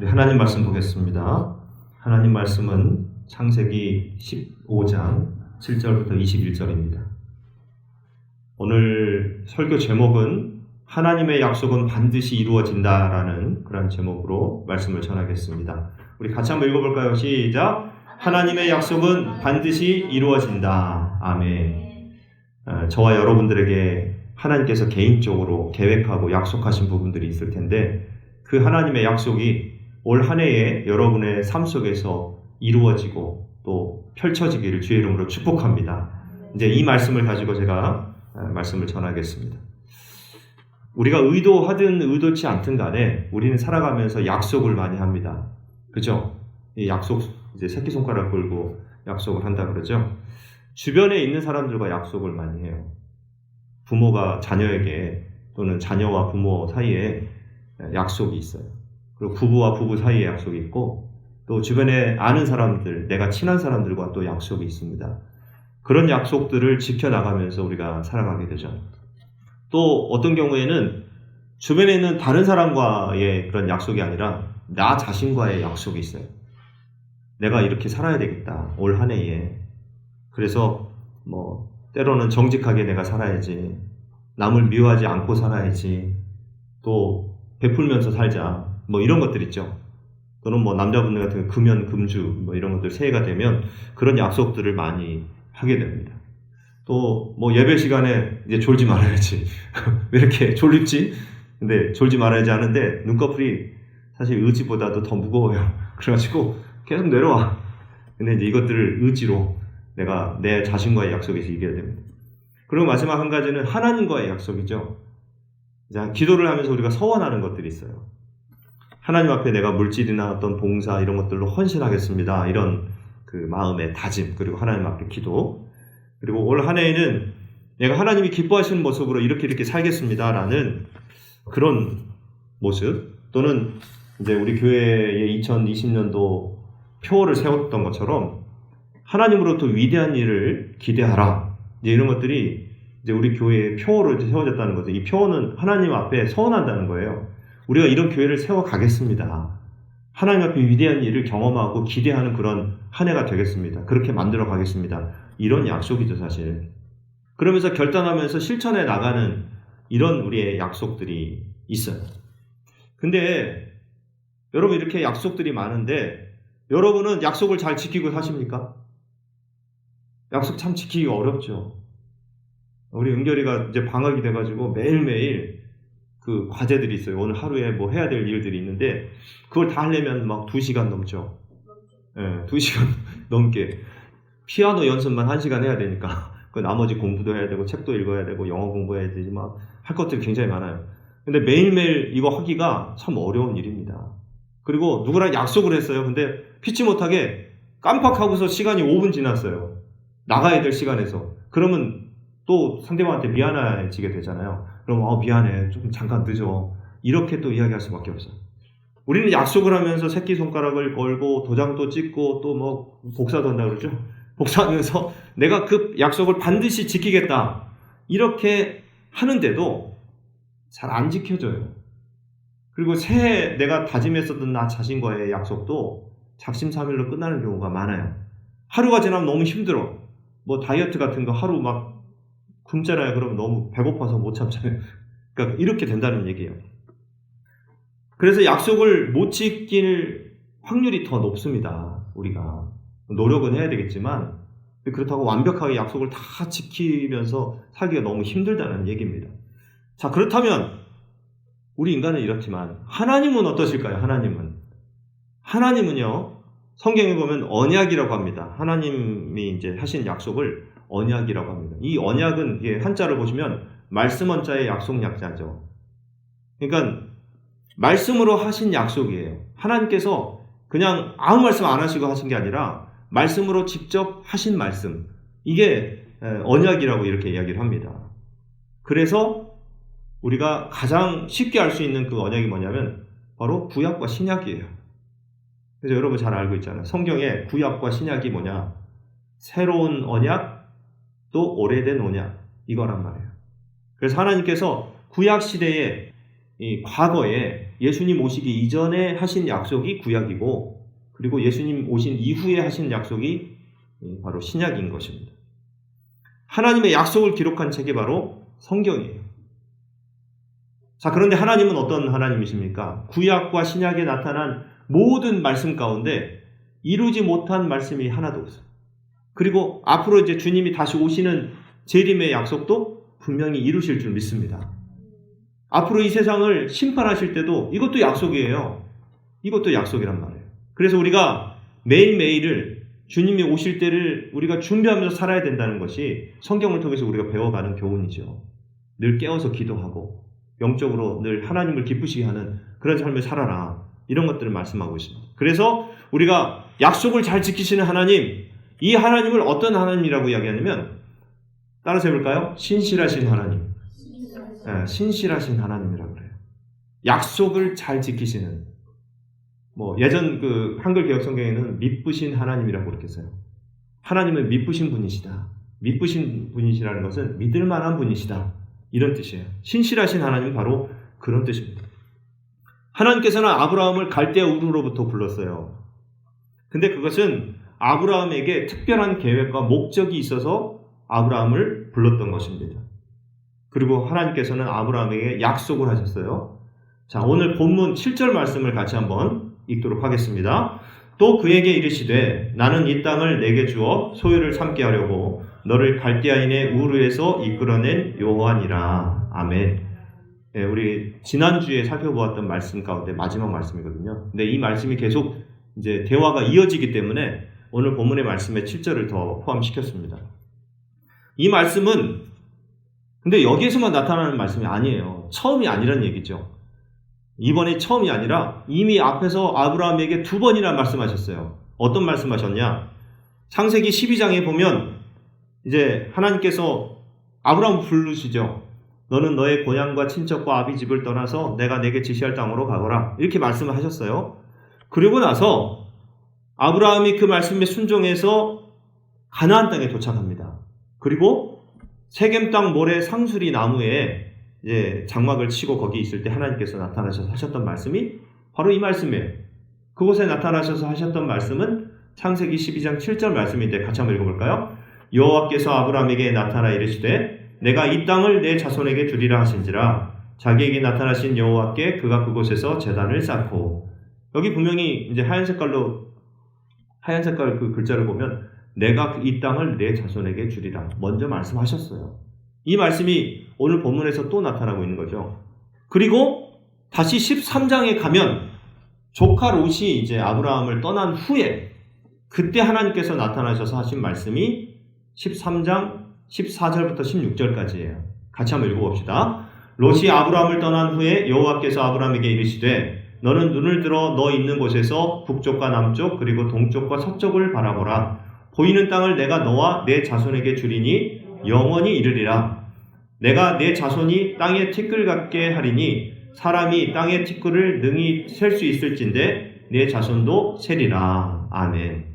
우리 하나님 말씀 보겠습니다. 하나님 말씀은 창세기 15장 7절부터 21절입니다. 오늘 설교 제목은 하나님의 약속은 반드시 이루어진다라는 그런 제목으로 말씀을 전하겠습니다. 우리 같이 한번 읽어볼까요? 시작! 하나님의 약속은 반드시 이루어진다. 아멘. 저와 여러분들에게 하나님께서 개인적으로 계획하고 약속하신 부분들이 있을 텐데 그 하나님의 약속이 올 한 해에 여러분의 삶 속에서 이루어지고 또 펼쳐지기를 주의 이름으로 축복합니다. 이제 이 말씀을 가지고 제가 말씀을 전하겠습니다. 우리가 의도하든 의도치 않든 간에 우리는 살아가면서 약속을 많이 합니다. 그죠? 이 약속, 이제 새끼손가락 걸고 약속을 한다 그러죠? 주변에 있는 사람들과 약속을 많이 해요. 부모가 자녀에게 또는 자녀와 부모 사이에 약속이 있어요. 그리고 부부와 부부 사이에 약속이 있고 또 주변에 아는 사람들, 내가 친한 사람들과 또 약속이 있습니다. 그런 약속들을 지켜나가면서 우리가 살아가게 되죠. 또 어떤 경우에는 주변에 있는 다른 사람과의 그런 약속이 아니라 나 자신과의 약속이 있어요. 내가 이렇게 살아야 되겠다, 올 한 해에. 그래서 때로는 정직하게 내가 살아야지, 남을 미워하지 않고 살아야지, 또 베풀면서 살자, 이런 것들 있죠. 또는 남자분들 같은 경우 금연, 금주 이런 것들 새해가 되면 그런 약속들을 많이 하게 됩니다. 또 예배 시간에 이제 졸지 말아야지. 왜 이렇게 졸립지? 근데 졸지 말아야지 하는데 눈꺼풀이 사실 의지보다도 더 무거워요. 그래가지고 계속 내려와. 근데 이제 이것들을 의지로 내가 내 자신과의 약속에서 이겨야 됩니다. 그리고 마지막 한 가지는 하나님과의 약속이죠. 기도를 하면서 우리가 서원하는 것들이 있어요. 하나님 앞에 내가 물질이나 어떤 봉사 이런 것들로 헌신하겠습니다. 이런 그 마음의 다짐, 그리고 하나님 앞에 기도. 그리고 올 한 해에는 내가 하나님이 기뻐하시는 모습으로 이렇게 살겠습니다라는 그런 모습, 또는 이제 우리 교회의 2020년도 표어를 세웠던 것처럼 하나님으로부터 위대한 일을 기대하라. 이제 이런 것들이 이제 우리 교회의 표어로 세워졌다는 거죠. 이 표어는 하나님 앞에 서원한다는 거예요. 우리가 이런 교회를 세워가겠습니다. 하나님 앞에 위대한 일을 경험하고 기대하는 그런 한 해가 되겠습니다. 그렇게 만들어 가겠습니다. 이런 약속이죠, 사실. 그러면서 결단하면서 실천해 나가는 이런 우리의 약속들이 있어요. 근데 여러분, 이렇게 약속들이 많은데 여러분은 약속을 잘 지키고 사십니까? 약속 참 지키기가 어렵죠. 우리 은결이가 이제 방학이 돼가지고 매일매일 그 과제들이 있어요. 오늘 하루에 해야 될 일들이 있는데 그걸 다 하려면 2시간 넘죠. 네, 2시간 넘게. 피아노 연습만 1시간 해야 되니까 그 나머지 공부도 해야 되고 책도 읽어야 되고 영어 공부해야 되지 할 것들이 굉장히 많아요. 근데 매일매일 이거 하기가 참 어려운 일입니다. 그리고 누구랑 약속을 했어요. 근데 피치 못하게 깜빡하고서 시간이 5분 지났어요. 나가야 될 시간에서. 그러면 또 상대방한테 미안해지게 되잖아요. 그럼 미안해, 조금 잠깐 늦어, 이렇게 또 이야기할 수밖에 없어요. 우리는 약속을 하면서 새끼손가락을 걸고 도장도 찍고 또 복사도 한다고 그러죠. 복사하면서 내가 그 약속을 반드시 지키겠다 이렇게 하는데도 잘 안 지켜져요. 그리고 새해 내가 다짐했었던 나 자신과의 약속도 작심삼일로 끝나는 경우가 많아요. 하루가 지나면 너무 힘들어. 다이어트 같은 거 하루 굶잖아요. 그러면 너무 배고파서 못 참잖아요. 그러니까 이렇게 된다는 얘기예요. 그래서 약속을 못 지킬 확률이 더 높습니다. 우리가 노력은 해야 되겠지만 그렇다고 완벽하게 약속을 다 지키면서 살기가 너무 힘들다는 얘기입니다. 자, 그렇다면 우리 인간은 이렇지만 하나님은 어떠실까요? 하나님은요, 성경에 보면 언약이라고 합니다. 하나님이 이제 하신 약속을 언약이라고 합니다. 이 언약은 이게 한자를 보시면 말씀 원자의 약속 약자죠. 그러니까 말씀으로 하신 약속이에요. 하나님께서 그냥 아무 말씀 안 하시고 하신 게 아니라 말씀으로 직접 하신 말씀. 이게 언약이라고 이렇게 이야기를 합니다. 그래서 우리가 가장 쉽게 알 수 있는 그 언약이 뭐냐면 바로 구약과 신약이에요. 그래서 여러분 잘 알고 있잖아요. 성경에 구약과 신약이 뭐냐? 새로운 언약, 또 오래된 언약, 이거란 말이에요. 그래서 하나님께서 구약 시대에 이 과거에 예수님 오시기 이전에 하신 약속이 구약이고, 그리고 예수님 오신 이후에 하신 약속이 바로 신약인 것입니다. 하나님의 약속을 기록한 책이 바로 성경이에요. 자, 그런데 하나님은 어떤 하나님이십니까? 구약과 신약에 나타난 모든 말씀 가운데 이루지 못한 말씀이 하나도 없어요. 그리고 앞으로 이제 주님이 다시 오시는 재림의 약속도 분명히 이루실 줄 믿습니다. 앞으로 이 세상을 심판하실 때도 이것도 약속이에요. 이것도 약속이란 말이에요. 그래서 우리가 매일매일을 주님이 오실 때를 우리가 준비하면서 살아야 된다는 것이 성경을 통해서 우리가 배워가는 교훈이죠. 늘 깨어서 기도하고 영적으로 늘 하나님을 기쁘시게 하는 그런 삶을 살아라. 이런 것들을 말씀하고 있습니다. 그래서 우리가 약속을 잘 지키시는 하나님, 이 하나님을 어떤 하나님이라고 이야기하냐면, 따라서 해볼까요? 신실하신 하나님. 네, 신실하신 하나님이라고 그래요. 약속을 잘 지키시는, 예전 그 한글 개혁 성경에는 미쁘신 하나님이라고 그렇게 써요. 하나님은 미쁘신 분이시다. 미쁘신 분이시라는 것은 믿을 만한 분이시다. 이런 뜻이에요. 신실하신 하나님은 바로 그런 뜻입니다. 하나님께서는 아브라함을 갈대아 우르로부터 불렀어요. 근데 그것은 아브라함에게 특별한 계획과 목적이 있어서 아브라함을 불렀던 것입니다. 그리고 하나님께서는 아브라함에게 약속을 하셨어요. 자, 오늘 본문 7절 말씀을 같이 한번 읽도록 하겠습니다. 또 그에게 이르시되 나는 이 땅을 내게 주어 소유를 삼게 하려고 너를 갈대아인의 우르에서 이끌어낸 여호와니라. 아멘. 네, 우리 지난주에 살펴보았던 말씀 가운데 마지막 말씀이거든요. 근데 이 말씀이 계속 이제 대화가 이어지기 때문에 오늘 본문의 말씀에 7절을 더 포함시켰습니다. 이 말씀은 근데 여기에서만 나타나는 말씀이 아니에요. 처음이 아니란 얘기죠. 이번이 처음이 아니라 이미 앞에서 아브라함에게 2번이나 말씀하셨어요. 어떤 말씀하셨냐? 창세기 12장에 보면 이제 하나님께서 아브라함을 부르시죠. 너는 너의 고향과 친척과 아비 집을 떠나서 내가 내게 지시할 땅으로 가거라. 이렇게 말씀을 하셨어요. 그리고 나서 아브라함이 그 말씀에 순종해서 가나안 땅에 도착합니다. 그리고 세겜 땅 모래 상수리 나무에 이제 장막을 치고 거기 있을 때 하나님께서 나타나셔서 하셨던 말씀이 바로 이 말씀이에요. 그곳에 나타나셔서 하셨던 말씀은 창세기 12장 7절 말씀인데 같이 한번 읽어볼까요? 여호와께서 아브라함에게 나타나 이르시되 내가 이 땅을 내 자손에게 주리라 하신지라. 자기에게 나타나신 여호와께 그가 그곳에서 제단을 쌓고. 여기 분명히 이제 하얀 색깔 그 글자를 보면 내가 이 땅을 내 자손에게 주리라 먼저 말씀하셨어요. 이 말씀이 오늘 본문에서 또 나타나고 있는 거죠. 그리고 다시 13장에 가면 조카 롯이 이제 아브라함을 떠난 후에 그때 하나님께서 나타나셔서 하신 말씀이 13장 14절부터 16절까지예요. 같이 한번 읽어봅시다. 롯이 아브라함을 떠난 후에 여호와께서 아브라함에게 이르시되 너는 눈을 들어 너 있는 곳에서 북쪽과 남쪽 그리고 동쪽과 서쪽을 바라보라. 보이는 땅을 내가 너와 내 자손에게 주리니 영원히 이르리라. 내가 내 자손이 땅의 티끌 같게 하리니 사람이 땅의 티끌을 능히 셀 수 있을진데 내 자손도 세리라. 아멘.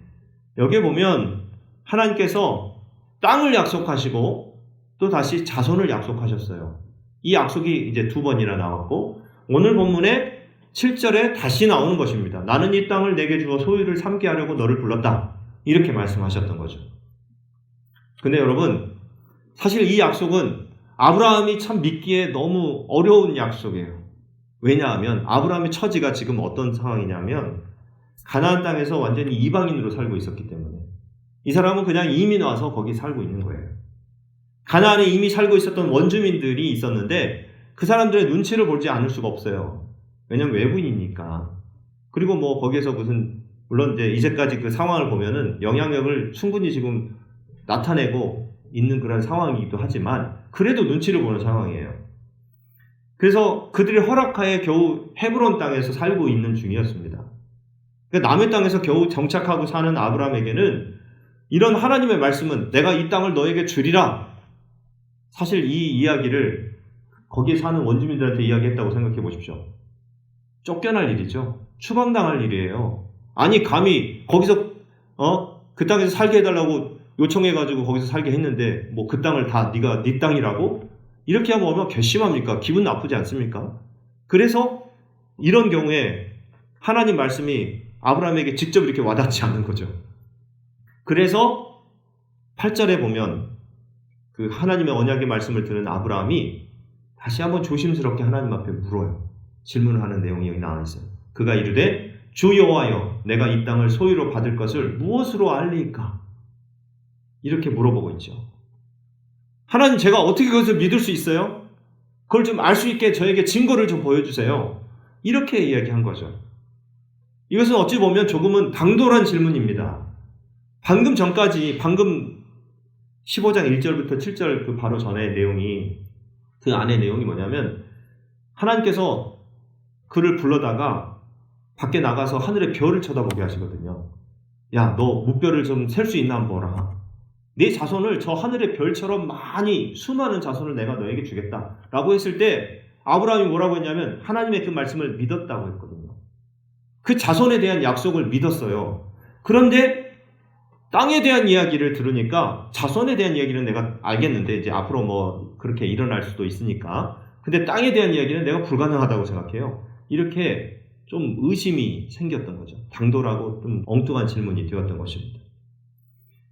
여기에 보면 하나님께서 땅을 약속하시고 또 다시 자손을 약속하셨어요. 이 약속이 이제 2번이나 나왔고 오늘 본문에 7절에 다시 나오는 것입니다. 나는 이 땅을 내게 주어 소유를 삼게 하려고 너를 불렀다. 이렇게 말씀하셨던 거죠. 근데 여러분, 사실 이 약속은 아브라함이 참 믿기에 너무 어려운 약속이에요. 왜냐하면 아브라함의 처지가 지금 어떤 상황이냐면 가나안 땅에서 완전히 이방인으로 살고 있었기 때문에 이 사람은 그냥 이민 와서 거기 살고 있는 거예요. 가나안에 이미 살고 있었던 원주민들이 있었는데 그 사람들의 눈치를 보지 않을 수가 없어요. 왜냐면 외부인이니까. 그리고 거기에서 물론 이제까지 그 상황을 보면은 영향력을 충분히 지금 나타내고 있는 그런 상황이기도 하지만 그래도 눈치를 보는 상황이에요. 그래서 그들의 허락하에 겨우 헤브론 땅에서 살고 있는 중이었습니다. 그러니까 남의 땅에서 겨우 정착하고 사는 아브라함에게는 이런 하나님의 말씀은 내가 이 땅을 너에게 주리라. 사실 이 이야기를 거기에 사는 원주민들한테 이야기했다고 생각해 보십시오. 쫓겨날 일이죠. 추방당할 일이에요. 아니 감히 거기서 그 땅에서 살게 해달라고 요청해가지고 거기서 살게 했는데 그 땅을 다 네가 네 땅이라고? 이렇게 하면 얼마나 괘씸합니까? 기분 나쁘지 않습니까? 그래서 이런 경우에 하나님 말씀이 아브라함에게 직접 이렇게 와닿지 않는 거죠. 그래서 8절에 보면 그 하나님의 언약의 말씀을 들은 아브라함이 다시 한번 조심스럽게 하나님 앞에 물어요. 질문을 하는 내용이 여기 나와 있어요. 그가 이르되 주 여호와여 내가 이 땅을 소유로 받을 것을 무엇으로 알리까? 이렇게 물어보고 있죠. 하나님, 제가 어떻게 그것을 믿을 수 있어요? 그걸 좀 알 수 있게 저에게 증거를 좀 보여주세요. 이렇게 이야기한 거죠. 이것은 어찌 보면 조금은 당돌한 질문입니다. 방금 15장 1절부터 7절 그 바로 전의 내용이, 그 안의 내용이 뭐냐면 하나님께서 그를 불러다가 밖에 나가서 하늘의 별을 쳐다보게 하시거든요. 야, 너 무별을 좀 셀 수 있나 한번 보라. 네 자손을 저 하늘의 별처럼 많이 수많은 자손을 내가 너에게 주겠다 라고 했을 때 아브라함이 뭐라고 했냐면 하나님의 그 말씀을 믿었다고 했거든요. 그 자손에 대한 약속을 믿었어요. 그런데 땅에 대한 이야기를 들으니까 자손에 대한 이야기는 내가 알겠는데 이제 앞으로 뭐 그렇게 일어날 수도 있으니까, 근데 땅에 대한 이야기는 내가 불가능하다고 생각해요. 이렇게 좀 의심이 생겼던 거죠. 당돌하고 좀 엉뚱한 질문이 되었던 것입니다.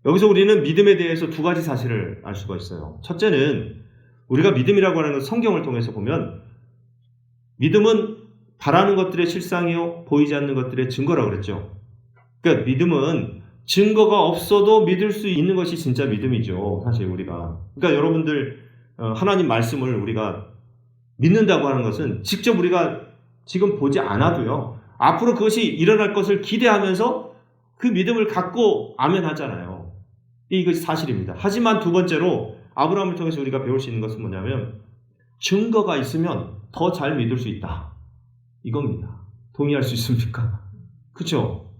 여기서 우리는 믿음에 대해서 두 가지 사실을 알 수가 있어요. 첫째는 우리가 믿음이라고 하는 것, 성경을 통해서 보면 믿음은 바라는 것들의 실상이요 보이지 않는 것들의 증거라고 그랬죠. 그러니까 믿음은 증거가 없어도 믿을 수 있는 것이 진짜 믿음이죠. 사실 우리가. 그러니까 여러분들 하나님 말씀을 우리가 믿는다고 하는 것은 직접 우리가 지금 보지 않아도요, 앞으로 그것이 일어날 것을 기대하면서 그 믿음을 갖고 아멘 하잖아요. 이것이 사실입니다. 하지만 두 번째로 아브라함을 통해서 우리가 배울 수 있는 것은 뭐냐면 증거가 있으면 더 잘 믿을 수 있다. 이겁니다. 동의할 수 있습니까? 그렇죠?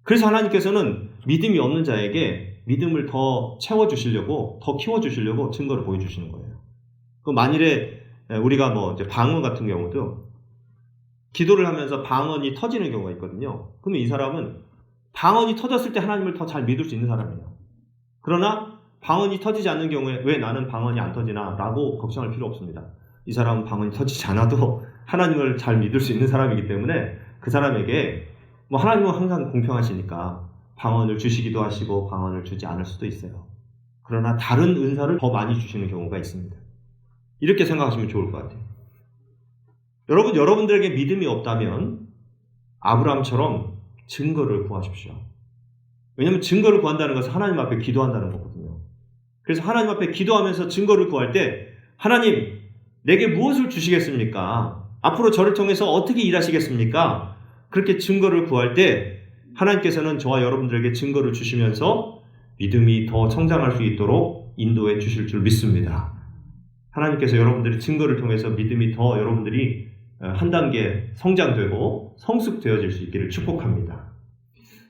그래서 하나님께서는 믿음이 없는 자에게 믿음을 더 채워주시려고, 더 키워주시려고 증거를 보여주시는 거예요. 그 만일에 우리가 뭐 이제 방언 같은 경우도 기도를 하면서 방언이 터지는 경우가 있거든요. 그러면 이 사람은 방언이 터졌을 때 하나님을 더 잘 믿을 수 있는 사람이에요. 그러나 방언이 터지지 않는 경우에 왜 나는 방언이 안 터지나 라고 걱정할 필요 없습니다. 이 사람은 방언이 터지지 않아도 하나님을 잘 믿을 수 있는 사람이기 때문에 그 사람에게 뭐 하나님은 항상 공평하시니까 방언을 주시기도 하시고 방언을 주지 않을 수도 있어요. 그러나 다른 은사를 더 많이 주시는 경우가 있습니다. 이렇게 생각하시면 좋을 것 같아요. 여러분들에게 믿음이 없다면 아브라함처럼 증거를 구하십시오. 왜냐하면 증거를 구한다는 것은 하나님 앞에 기도한다는 거거든요. 그래서 하나님 앞에 기도하면서 증거를 구할 때 하나님, 내게 무엇을 주시겠습니까? 앞으로 저를 통해서 어떻게 일하시겠습니까? 그렇게 증거를 구할 때 하나님께서는 저와 여러분들에게 증거를 주시면서 믿음이 더 성장할 수 있도록 인도해 주실 줄 믿습니다. 하나님께서 여러분들의 증거를 통해서 믿음이 더 여러분들이 한 단계 성장되고 성숙되어질 수 있기를 축복합니다.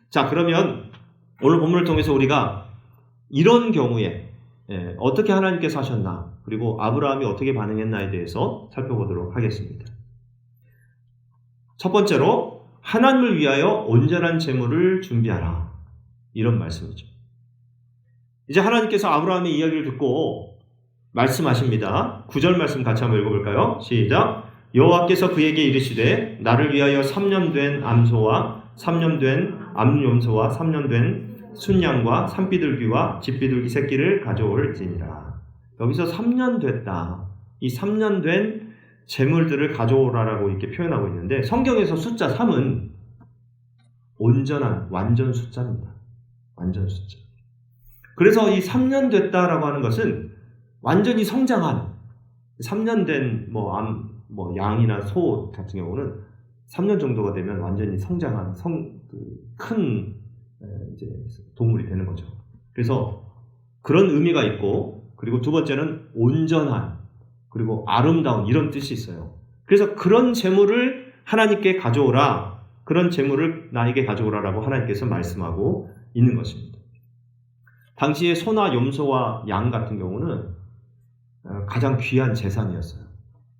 자, 그러면 오늘 본문을 통해서 우리가 이런 경우에 어떻게 하나님께서 하셨나, 그리고 아브라함이 어떻게 반응했나에 대해서 살펴보도록 하겠습니다. 첫 번째로 하나님을 위하여 온전한 재물을 준비하라, 이런 말씀이죠. 이제 하나님께서 아브라함의 이야기를 듣고 말씀하십니다. 9절 말씀 같이 한번 읽어볼까요? 시작. 여호와께서 그에게 이르시되 나를 위하여 3년 된 암소와 3년 된 암염소와 3년 된 순양과 산비둘기와 집비둘기 새끼를 가져올지니라. 여기서 3년 됐다, 이 3년 된 재물들을 가져오라라고 이렇게 표현하고 있는데, 성경에서 숫자 3은 온전한 완전 숫자입니다. 완전 숫자. 그래서 이 3년 됐다라고 하는 것은 완전히 성장한, 3년 된 양이나 소 같은 경우는 3년 정도가 되면 완전히 성장한 큰 이제 동물이 되는 거죠. 그래서 그런 의미가 있고, 그리고 두 번째는 온전한, 그리고 아름다운, 이런 뜻이 있어요. 그래서 그런 재물을 하나님께 가져오라, 그런 재물을 나에게 가져오라라고 하나님께서 말씀하고 있는 것입니다. 당시에 소나 염소와 양 같은 경우는 가장 귀한 재산이었어요.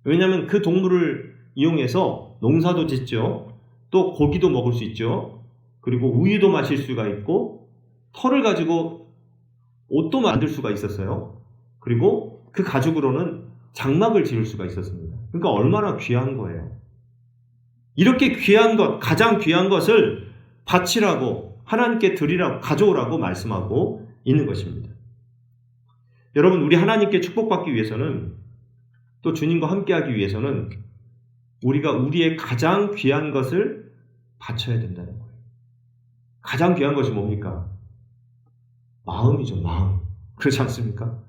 왜냐하면 그 동물을 이용해서 농사도 짓죠. 또 고기도 먹을 수 있죠. 그리고 우유도 마실 수가 있고, 털을 가지고 옷도 만들 수가 있었어요. 그리고 그 가죽으로는 장막을 지을 수가 있었습니다. 그러니까 얼마나 귀한 거예요. 이렇게 귀한 것, 가장 귀한 것을 바치라고, 하나님께 드리라고, 가져오라고 말씀하고 있는 것입니다. 여러분, 우리 하나님께 축복받기 위해서는, 또 주님과 함께하기 위해서는 우리가 우리의 가장 귀한 것을 바쳐야 된다는 거예요. 가장 귀한 것이 뭡니까? 마음이죠, 마음. 그렇지 않습니까?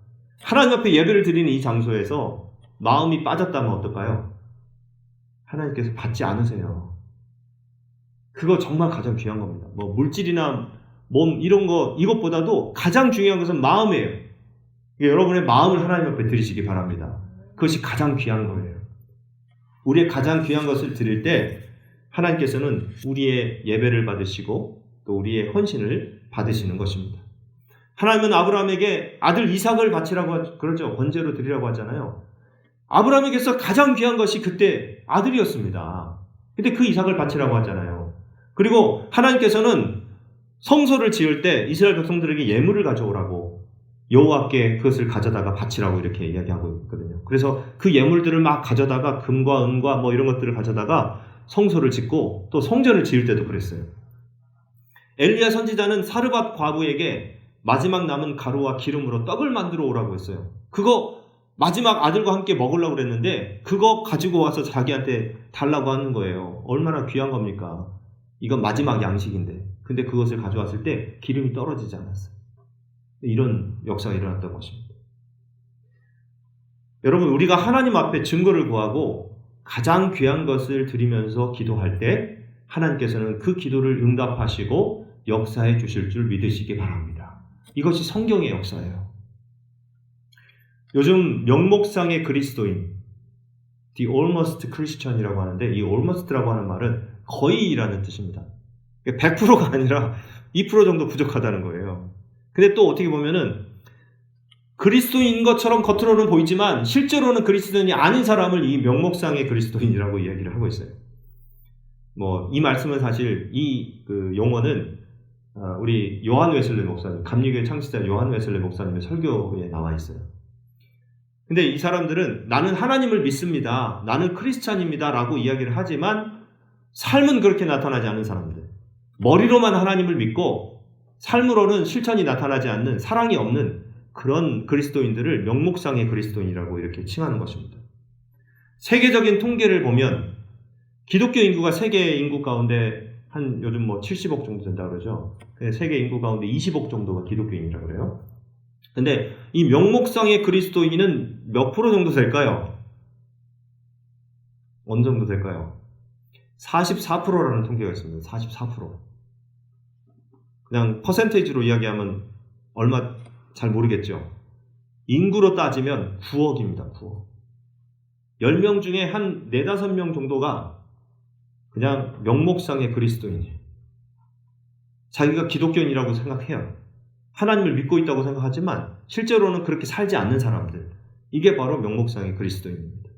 하나님 앞에 예배를 드리는 이 장소에서 마음이 빠졌다면 어떨까요? 하나님께서 받지 않으세요. 그거 정말 가장 귀한 겁니다. 뭐 물질이나 몸 이런 거, 이것보다도 가장 중요한 것은 마음이에요. 여러분의 마음을 하나님 앞에 드리시기 바랍니다. 그것이 가장 귀한 거예요. 우리의 가장 귀한 것을 드릴 때 하나님께서는 우리의 예배를 받으시고 또 우리의 헌신을 받으시는 것입니다. 하나님은 아브라함에게 아들 이삭을 바치라고 그러죠. 번제로 드리라고 하잖아요. 아브라함에게서 가장 귀한 것이 그때 아들이었습니다. 근데 그 이삭을 바치라고 하잖아요. 그리고 하나님께서는 성소를 지을 때 이스라엘 백성들에게 예물을 가져오라고, 여호와께 그것을 가져다가 바치라고 이렇게 이야기하고 있거든요. 그래서 그 예물들을 막 가져다가 금과 은과 뭐 이런 것들을 가져다가 성소를 짓고 또 성전을 지을 때도 그랬어요. 엘리야 선지자는 사르밧 과부에게 마지막 남은 가루와 기름으로 떡을 만들어 오라고 했어요. 그거 마지막 아들과 함께 먹으려고 그랬는데 그거 가지고 와서 자기한테 달라고 하는 거예요. 얼마나 귀한 겁니까? 이건 마지막 양식인데. 근데 그것을 가져왔을 때 기름이 떨어지지 않았어요. 이런 역사가 일어났던 것입니다. 여러분, 우리가 하나님 앞에 증거를 구하고 가장 귀한 것을 드리면서 기도할 때 하나님께서는 그 기도를 응답하시고 역사해 주실 줄 믿으시기 바랍니다. 이것이 성경의 역사예요. 요즘 명목상의 그리스도인, the almost Christian이라고 하는데, 이 almost라고 하는 말은 거의라는 뜻입니다. 100%가 아니라 2% 정도 부족하다는 거예요. 근데 또 어떻게 보면은 그리스도인인 것처럼 겉으로는 보이지만 실제로는 그리스도인이 아닌 사람을 이 명목상의 그리스도인이라고 이야기를 하고 있어요. 뭐 이 말씀은 사실 이 용어는 우리 요한 웨슬리 목사님, 감리교회 창시자 요한 웨슬리 목사님의 설교에 나와 있어요. 근데 이 사람들은 나는 하나님을 믿습니다, 나는 크리스찬입니다 라고 이야기를 하지만 삶은 그렇게 나타나지 않는 사람들, 머리로만 하나님을 믿고 삶으로는 실천이 나타나지 않는, 사랑이 없는 그런 그리스도인들을 명목상의 그리스도인이라고 이렇게 칭하는 것입니다. 세계적인 통계를 보면 기독교 인구가 세계 인구 가운데 한 요즘 뭐 70억 정도 된다고 그러죠. 세계 인구 가운데 20억 정도가 기독교인이라고 그래요. 근데 이 명목상의 그리스도인은 몇 프로 정도 될까요? 어느 정도 될까요? 44%라는 통계가 있습니다. 44%. 그냥 퍼센테이지로 이야기하면 얼마 잘 모르겠죠. 인구로 따지면 9억입니다. 9억. 10명 중에 한 4, 5명 정도가 그냥 명목상의 그리스도인이에요. 자기가 기독교인이라고 생각해요. 하나님을 믿고 있다고 생각하지만 실제로는 그렇게 살지 않는 사람들. 이게 바로 명목상의 그리스도인입니다.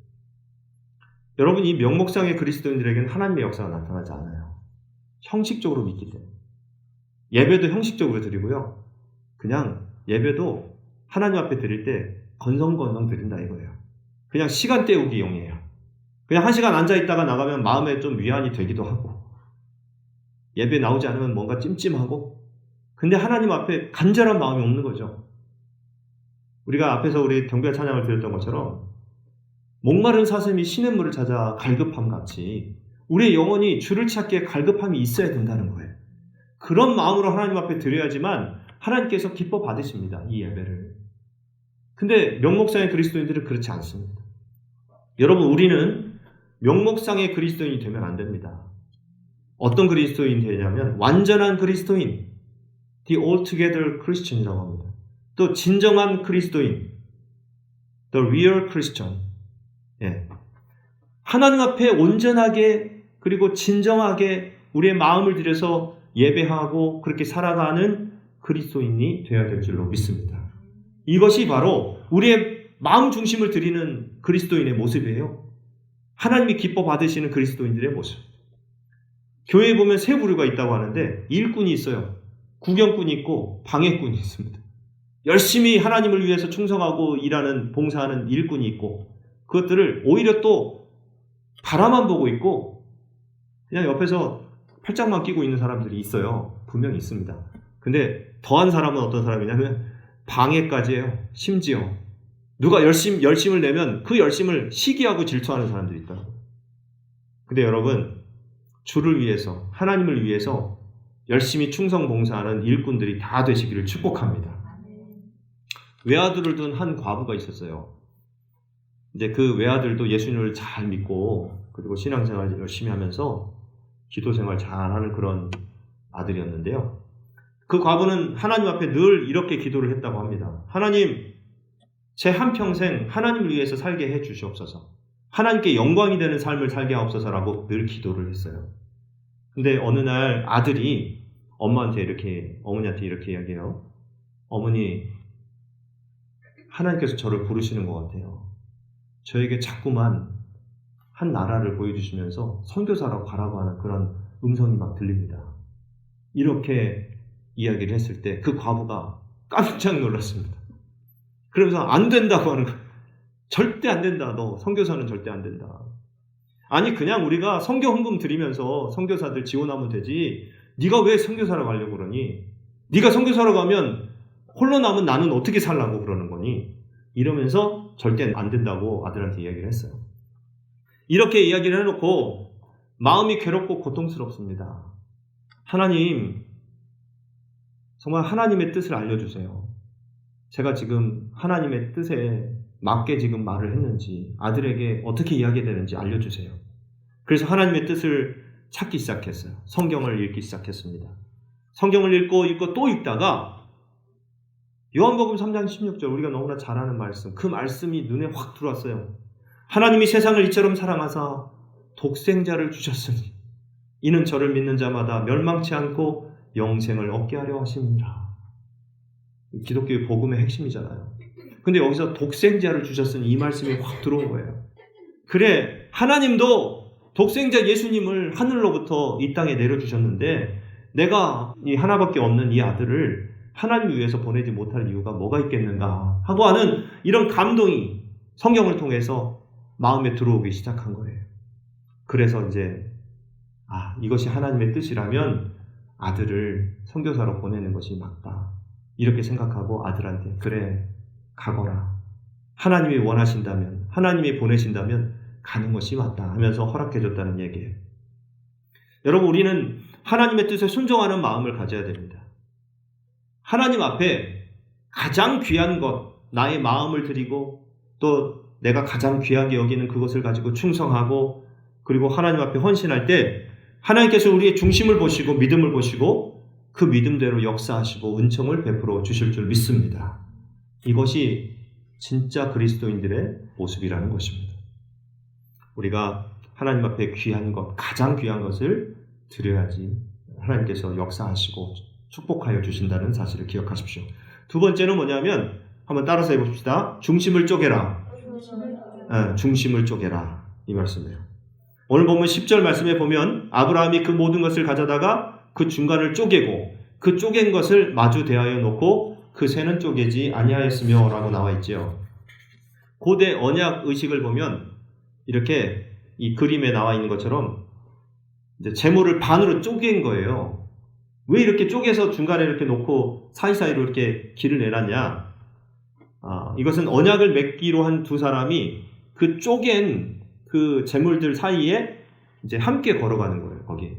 여러분, 이 명목상의 그리스도인들에게는 하나님의 역사가 나타나지 않아요. 형식적으로 믿기 때문에. 예배도 형식적으로 드리고요. 그냥 예배도 하나님 앞에 드릴 때 건성건성 드린다 이거예요. 그냥 시간 때우기용이에요. 그냥 1시간 앉아있다가 나가면 마음에 좀 위안이 되기도 하고, 예배 나오지 않으면 뭔가 찜찜하고, 근데 하나님 앞에 간절한 마음이 없는 거죠. 우리가 앞에서 우리 경배 찬양을 드렸던 것처럼 목마른 사슴이 시냇물을 찾아 갈급함 같이 우리의 영혼이 주를 찾기에 갈급함이 있어야 된다는 거예요. 그런 마음으로 하나님 앞에 드려야지만 하나님께서 기뻐 받으십니다, 이 예배를. 근데 명목상의 그리스도인들은 그렇지 않습니다. 여러분, 우리는 명목상의 그리스도인이 되면 안 됩니다. 어떤 그리스도인이 되냐면 완전한 그리스도인, the altogether Christian이라고 합니다. 또 진정한 그리스도인, the real Christian. 예. 하나님 앞에 온전하게 그리고 진정하게 우리의 마음을 들여서 예배하고 그렇게 살아가는 그리스도인이 되어야 될 줄로 믿습니다. 이것이 바로 우리의 마음 중심을 드리는 그리스도인의 모습이에요. 하나님이 기뻐 받으시는 그리스도인들의 모습. 교회에 보면 세 부류가 있다고 하는데, 일꾼이 있어요. 구경꾼이 있고 방해꾼이 있습니다. 열심히 하나님을 위해서 충성하고 일하는, 봉사하는 일꾼이 있고, 그것들을 오히려 또 바라만 보고 있고 그냥 옆에서 팔짱만 끼고 있는 사람들이 있어요. 분명히 있습니다. 근데 더한 사람은 어떤 사람이냐면 방해까지 해요. 심지어 누가 열심을 내면 그 열심을 시기하고 질투하는 사람들이 있더라고요. 근데 여러분, 주를 위해서, 하나님을 위해서 열심히 충성 봉사하는 일꾼들이 다 되시기를 축복합니다. 외아들을 둔 한 과부가 있었어요. 이제 그 외아들도 예수님을 잘 믿고 그리고 신앙생활 열심히 하면서 기도생활 잘하는 그런 아들이었는데요. 그 과부는 하나님 앞에 늘 이렇게 기도를 했다고 합니다. 하나님, 제 한평생 하나님을 위해서 살게 해 주시옵소서. 하나님께 영광이 되는 삶을 살게 하옵소서라고 늘 기도를 했어요. 근데 어느 날 아들이 어머니한테 이렇게 이야기해요. 어머니, 하나님께서 저를 부르시는 것 같아요. 저에게 자꾸만 한 나라를 보여주시면서 선교사라고 가라고 하는 그런 음성이 막 들립니다. 이렇게 이야기를 했을 때 그 과부가 깜짝 놀랐습니다. 그러면서 안 된다고 하는 거예요. 절대 안 된다. 너 선교사는 절대 안 된다. 아니 그냥 우리가 선교 헌금 드리면서 선교사들 지원하면 되지. 네가 왜 선교사로 가려고 그러니? 네가 선교사로 가면 홀로 남은 나는 어떻게 살라고 그러는 거니? 이러면서 절대 안 된다고 아들한테 이야기를 했어요. 이렇게 이야기를 해놓고 마음이 괴롭고 고통스럽습니다. 하나님, 정말 하나님의 뜻을 알려주세요. 제가 지금 하나님의 뜻에 맞게 지금 말을 했는지 아들에게 어떻게 이야기되는지 알려주세요. 그래서 하나님의 뜻을 찾기 시작했어요. 성경을 읽기 시작했습니다. 성경을 읽고 또 읽다가 요한복음 3장 16절, 우리가 너무나 잘 아는 말씀, 그 말씀이 눈에 확 들어왔어요. 하나님이 세상을 이처럼 사랑하사 독생자를 주셨으니 이는 저를 믿는 자마다 멸망치 않고 영생을 얻게 하려 하심이라. 기독교의 복음의 핵심이잖아요. 근데 여기서 독생자를 주셨으니 이 말씀이 확 들어온 거예요. 그래, 하나님도 독생자 예수님을 하늘로부터 이 땅에 내려주셨는데 내가 이 하나밖에 없는 이 아들을 하나님을 위해서 보내지 못할 이유가 뭐가 있겠는가 하고 하는 이런 감동이 성경을 통해서 마음에 들어오기 시작한 거예요. 그래서 이제 이것이 하나님의 뜻이라면 아들을 선교사로 보내는 것이 맞다. 이렇게 생각하고 아들한테 그래, 가거라. 하나님이 원하신다면, 하나님이 보내신다면 가는 것이 맞다 하면서 허락해줬다는 얘기예요. 여러분, 우리는 하나님의 뜻에 순종하는 마음을 가져야 됩니다. 하나님 앞에 가장 귀한 것, 나의 마음을 드리고 또 내가 가장 귀하게 여기는 그것을 가지고 충성하고 그리고 하나님 앞에 헌신할 때 하나님께서 우리의 중심을 보시고 믿음을 보시고 그 믿음대로 역사하시고 은총을 베풀어 주실 줄 믿습니다. 이것이 진짜 그리스도인들의 모습이라는 것입니다. 우리가 하나님 앞에 귀한 것, 가장 귀한 것을 드려야지 하나님께서 역사하시고 축복하여 주신다는 사실을 기억하십시오. 두 번째는 뭐냐면 한번 따라서 해봅시다. 중심을 쪼개라. 중심을 쪼개라. 이 말씀이에요. 오늘 보면 10절 말씀에 보면 아브라함이 그 모든 것을 가져다가 그 중간을 쪼개고 그 쪼갠 것을 마주 대하여 놓고 그 새는 쪼개지 아니하였으며 라고 나와 있죠. 고대 언약 의식을 보면 이렇게 이 그림에 나와 있는 것처럼 이제 제물을 반으로 쪼갠 거예요. 왜 이렇게 쪼개서 중간에 이렇게 놓고 사이사이로 이렇게 길을 내놨냐? 이것은 언약을 맺기로 한 두 사람이 그 쪼갠 그 제물들 사이에 이제 함께 걸어가는 거예요, 거기.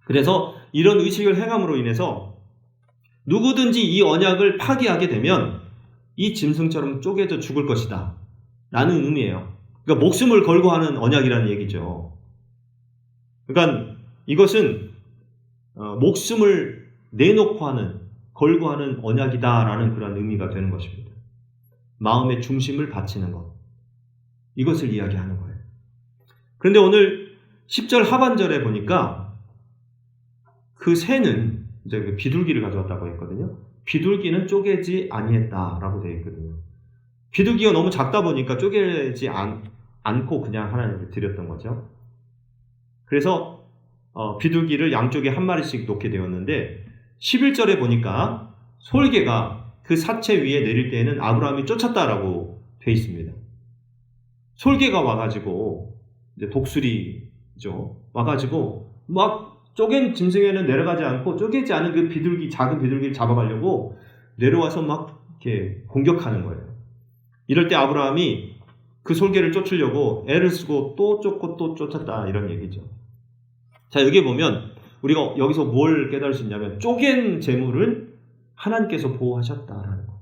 그래서 이런 의식을 행함으로 인해서 누구든지 이 언약을 파기하게 되면 이 짐승처럼 쪼개져 죽을 것이다 라는 의미예요. 그러니까 목숨을 걸고 하는 언약이라는 얘기죠. 그러니까 이것은 목숨을 내놓고 하는, 걸고 하는 언약이다라는 그런 의미가 되는 것입니다. 마음의 중심을 바치는 것, 이것을 이야기하는 거예요. 그런데 오늘 10절 하반절에 보니까 그 새는 이제 그 비둘기를 가져왔다고 했거든요. 비둘기는 쪼개지 아니했다라고 되어 있거든요. 비둘기가 너무 작다 보니까 쪼개지 않고 그냥 하나님께 드렸던 거죠. 그래서 비둘기를 양쪽에 한 마리씩 놓게 되었는데 11절에 보니까 솔개가 그 사체 위에 내릴 때에는 아브라함이 쫓았다라고 되어 있습니다. 솔개가 와가지고 이제 독수리죠. 와가지고 막 쪼갠 짐승에는 내려가지 않고 쪼개지 않은 그 비둘기, 작은 비둘기를 잡아가려고 내려와서 막 이렇게 공격하는 거예요. 이럴 때 아브라함이 그 솔개를 쫓으려고 애를 쓰고 또 쫓고 또 쫓았다 이런 얘기죠. 자, 여기 보면 우리가 여기서 뭘 깨달을 수 있냐면 쪼갠 재물은 하나님께서 보호하셨다라는 거.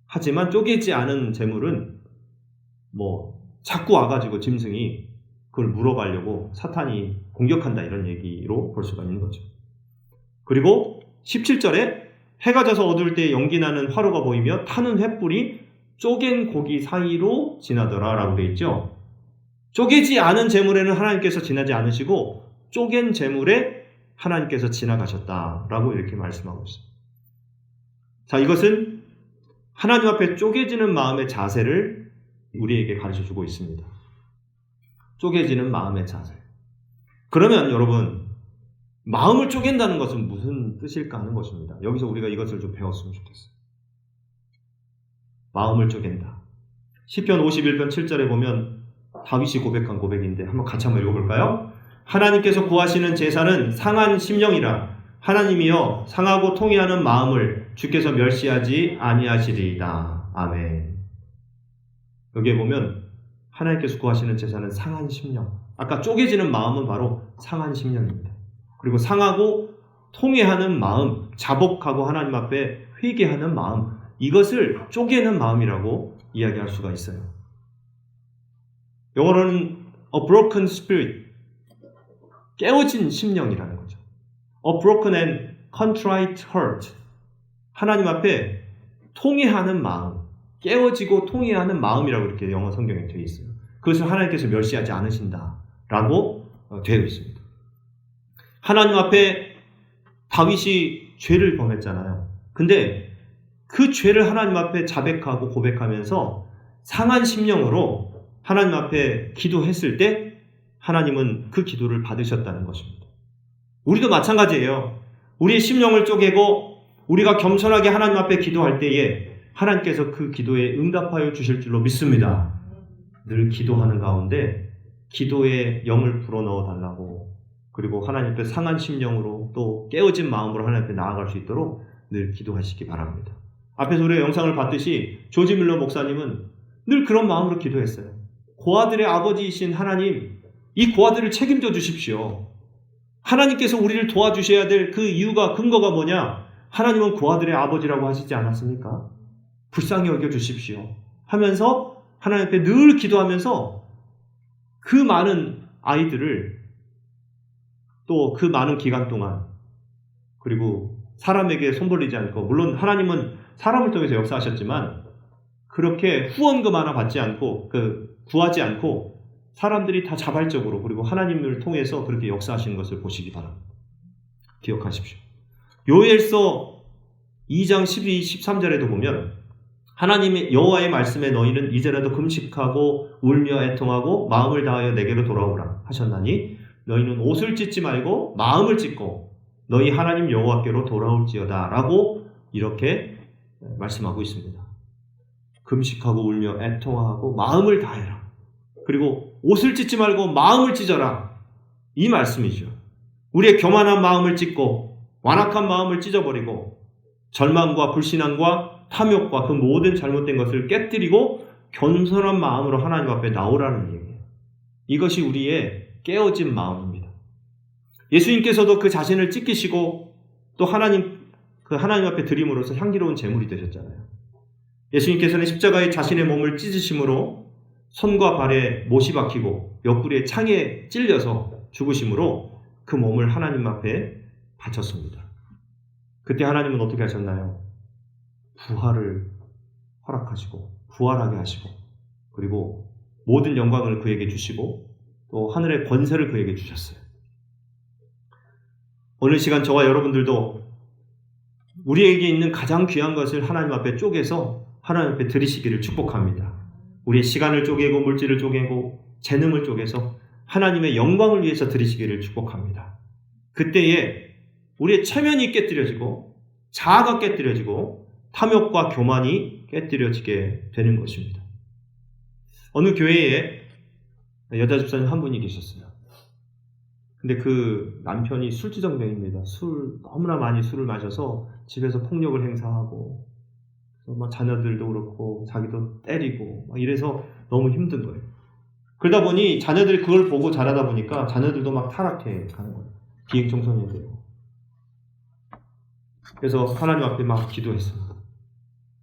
하지만 쪼개지 않은 재물은 자꾸 와가지고 짐승이 그걸 물어가려고 사탄이 공격한다 이런 얘기로 볼 수가 있는 거죠. 그리고 17절에 해가 져서 어두울 때 연기 나는 화로가 보이며 타는 횃불이 쪼갠 고기 사이로 지나더라 라고 되어 있죠. 쪼개지 않은 재물에는 하나님께서 지나지 않으시고 쪼갠 재물에 하나님께서 지나가셨다라고 이렇게 말씀하고 있습니다. 자, 이것은 하나님 앞에 쪼개지는 마음의 자세를 우리에게 가르쳐주고 있습니다. 쪼개지는 마음의 자세. 그러면 여러분, 마음을 쪼갠다는 것은 무슨 뜻일까 하는 것입니다. 여기서 우리가 이것을 좀 배웠으면 좋겠어요. 마음을 쪼갠다. 시편 51편 7절에 보면 다윗이 고백한 고백인데 한번 같이 한번 읽어볼까요? 하나님께서 구하시는 제사는 상한 심령이라. 하나님이여 상하고 통회하는 마음을 주께서 멸시하지 아니하시리이다. 아멘. 여기에 보면 하나님께서 구하시는 제사는 상한 심령. 아까 쪼개지는 마음은 바로 상한 심령입니다. 그리고 상하고 통회하는 마음, 자복하고 하나님 앞에 회개하는 마음, 이것을 쪼개는 마음이라고 이야기할 수가 있어요. 영어로는 a broken spirit, 깨어진 심령이라는 거죠. A broken and contrite heart, 하나님 앞에 통회하는 마음, 깨어지고 통회하는 마음이라고 이렇게 영어 성경에 되어 있어요. 그것을 하나님께서 멸시하지 않으신다라고 되어 있습니다. 하나님 앞에 다윗이 죄를 범했잖아요. 근데 그 죄를 하나님 앞에 자백하고 고백하면서 상한 심령으로 하나님 앞에 기도했을 때 하나님은 그 기도를 받으셨다는 것입니다. 우리도 마찬가지예요. 우리의 심령을 쪼개고 우리가 겸손하게 하나님 앞에 기도할 때에 하나님께서 그 기도에 응답하여 주실 줄로 믿습니다. 늘 기도하는 가운데 기도에 영을 불어넣어 달라고, 그리고 하나님 앞에 상한 심령으로 또 깨어진 마음으로 하나님 앞에 나아갈 수 있도록 늘 기도하시기 바랍니다. 앞에서 우리가 영상을 봤듯이 조지 밀러 목사님은 늘 그런 마음으로 기도했어요. 고아들의 아버지이신 하나님, 이 고아들을 책임져 주십시오. 하나님께서 우리를 도와주셔야 될 그 이유가, 근거가 뭐냐? 하나님은 고아들의 아버지라고 하시지 않았습니까? 불쌍히 여겨 주십시오 하면서 하나님 앞에 늘 기도하면서 그 많은 아이들을 또 그 많은 기간 동안, 그리고 사람에게 손 벌리지 않고, 물론 하나님은 사람을 통해서 역사하셨지만 그렇게 후원금 하나 받지 않고, 구하지 않고 사람들이 다 자발적으로, 그리고 하나님을 통해서 그렇게 역사하시는 것을 보시기 바랍니다. 기억하십시오. 요엘서 2장 12, 13절에도 보면 하나님의 여호와의 말씀에 너희는 이제라도 금식하고 울며 애통하고 마음을 다하여 내게로 돌아오라 하셨나니 너희는 옷을 찢지 말고 마음을 찢고 너희 하나님 여호와께로 돌아올지어다 라고 이렇게 말씀하고 있습니다. 금식하고 울며 애통하고 마음을 다해라. 그리고 옷을 찢지 말고 마음을 찢어라. 이 말씀이죠. 우리의 교만한 마음을 찢고 완악한 마음을 찢어버리고 절망과 불신앙과 탐욕과 그 모든 잘못된 것을 깨뜨리고 겸손한 마음으로 하나님 앞에 나오라는 얘기예요. 이것이 우리의 깨어진 마음입니다. 예수님께서도 그 자신을 찢기시고 또 하나님 앞에 드림으로써 향기로운 제물이 되셨잖아요. 예수님께서는 십자가에 자신의 몸을 찢으심으로 손과 발에 못이 박히고 옆구리에 창에 찔려서 죽으심으로 그 몸을 하나님 앞에 바쳤습니다. 그때 하나님은 어떻게 하셨나요? 부활을 허락하시고 부활하게 하시고, 그리고 모든 영광을 그에게 주시고 또 하늘의 권세를 그에게 주셨어요. 오늘 시간 저와 여러분들도 우리에게 있는 가장 귀한 것을 하나님 앞에 쪼개서 하나님 앞에 드리시기를 축복합니다. 우리의 시간을 쪼개고 물질을 쪼개고 재능을 쪼개서 하나님의 영광을 위해서 드리시기를 축복합니다. 그때에 우리의 체면이 깨뜨려지고 자아가 깨뜨려지고 탐욕과 교만이 깨뜨려지게 되는 것입니다. 어느 교회에 여자 집사님 한 분이 계셨어요. 근데 그 남편이 술주정뱅입니다. 너무나 많이 술을 마셔서 집에서 폭력을 행사하고, 막 자녀들도 그렇고, 자기도 때리고, 막 이래서 너무 힘든 거예요. 그러다 보니 자녀들이 그걸 보고 자라다 보니까 자녀들도 막 타락해 가는 거예요. 비행청소년이 되고. 그래서 하나님 앞에 막 기도했습니다.